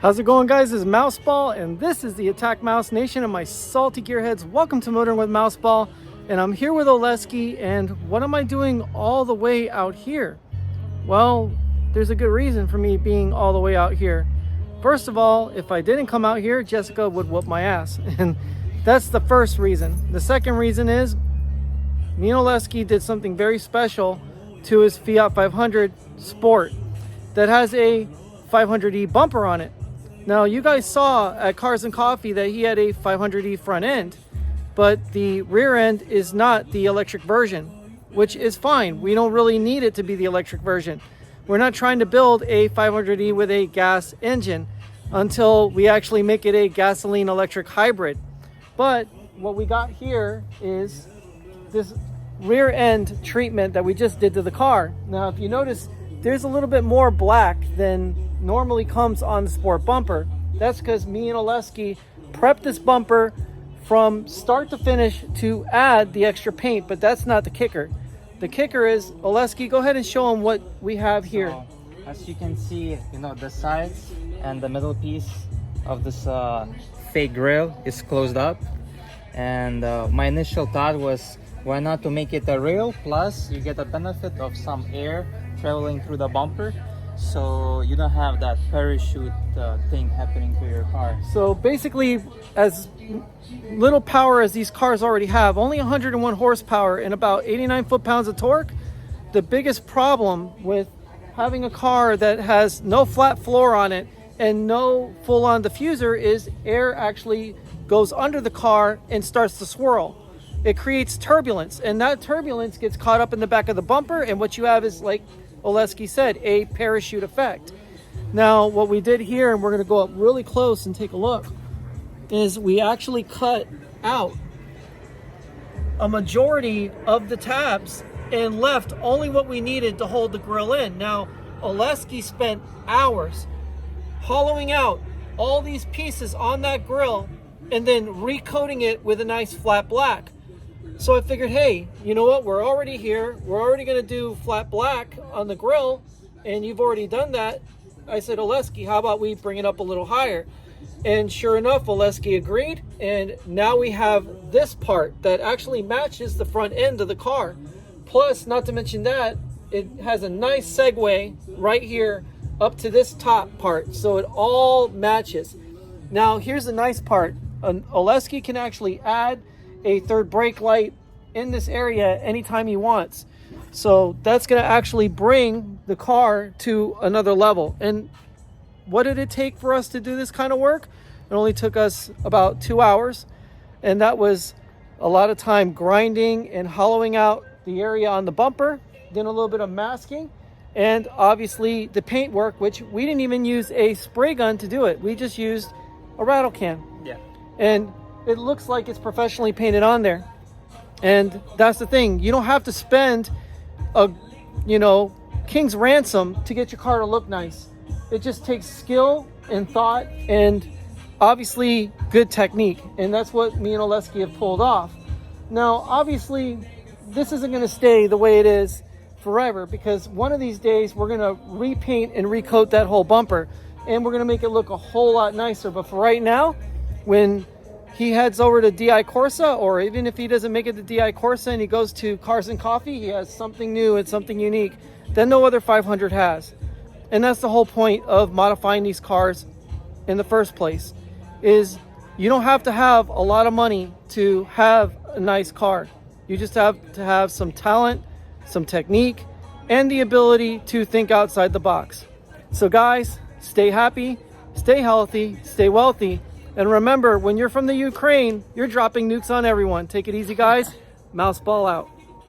How's it going, guys? This is Mouseball, and this is the Attack Mouse Nation and my salty gearheads. Welcome to Motoring with Mouseball, and I'm here with Oleksii. And what am I doing all the way out here? Well, there's a good reason for me being all the way out here. First of all, if I didn't come out here, Jessica would whoop my ass, and that's the first reason. The second reason is me and Oleksii did something very special to his Fiat 500 Sport that has a 500e bumper on it. Now, you guys saw at Cars and Coffee that he had a 500e front end, but the rear end is not the electric version, which is fine. We don't really need it to be the electric version. We're not trying to build a 500e with a gas engine until we actually make it a gasoline electric hybrid. But what we got here is this rear end treatment that we just did to the car. Now, if you notice, there's a little bit more black than normally comes on the Sport bumper. That's because me and Oleksii prepped this bumper from start to finish to add the extra paint, but that's not the kicker. The kicker is, Oleksii, go ahead and show them what we have here. So, as you can see, the sides and the middle piece of this fake grill is closed up, and my initial thought was, why not to make it a rail, plus you get the benefit of some air traveling through the bumper, so you don't have that parachute thing happening to your car. So basically, as little power as these cars already have, only 101 horsepower and about 89 foot-pounds of torque, the biggest problem with having a car that has no flat floor on it and no full-on diffuser is air actually goes under the car and starts to swirl. It creates turbulence, and that turbulence gets caught up in the back of the bumper, and what you have is, like Oleksii said, a parachute effect. Now, what we did here, and we're going to go up really close and take a look, is we actually cut out a majority of the tabs and left only what we needed to hold the grill in. Now, Oleksii spent hours hollowing out all these pieces on that grill and then recoating it with a nice flat black. So I figured, hey, you know what? We're already here. We're already going to do flat black on the grill, and you've already done that. I said, Oleksii, how about we bring it up a little higher? And sure enough, Oleksii agreed, and now we have this part that actually matches the front end of the car. Plus, not to mention that, it has a nice segue right here up to this top part, so it all matches. Now, here's the nice part. Oleksii can actually add a third brake light in this area anytime he wants. So that's going to actually bring the car to another level. And what did it take for us to do this kind of work? It only took us about 2 hours, and that was a lot of time grinding and hollowing out the area on the bumper, then a little bit of masking, and obviously the paint work, which we didn't even use a spray gun to do it. We just used a rattle can. Yeah. And it looks like it's professionally painted on there. And that's the thing. You don't have to spend a, king's ransom to get your car to look nice. It just takes skill and thought and obviously good technique. And that's what me and Oleksii have pulled off. Now, obviously, this isn't going to stay the way it is forever, because one of these days we're going to repaint and recoat that whole bumper, and we're going to make it look a whole lot nicer. But for right now, when he heads over to DI Corsa, or even if he doesn't make it to DI Corsa and he goes to Cars and Coffee, he has something new and something unique that no other 500 has. And that's the whole point of modifying these cars in the first place, is you don't have to have a lot of money to have a nice car. You just have to have some talent, some technique, and the ability to think outside the box. So guys, stay happy, stay healthy, stay wealthy. And remember, when you're from the Ukraine, you're dropping nukes on everyone. Take it easy, guys. Mouseball out.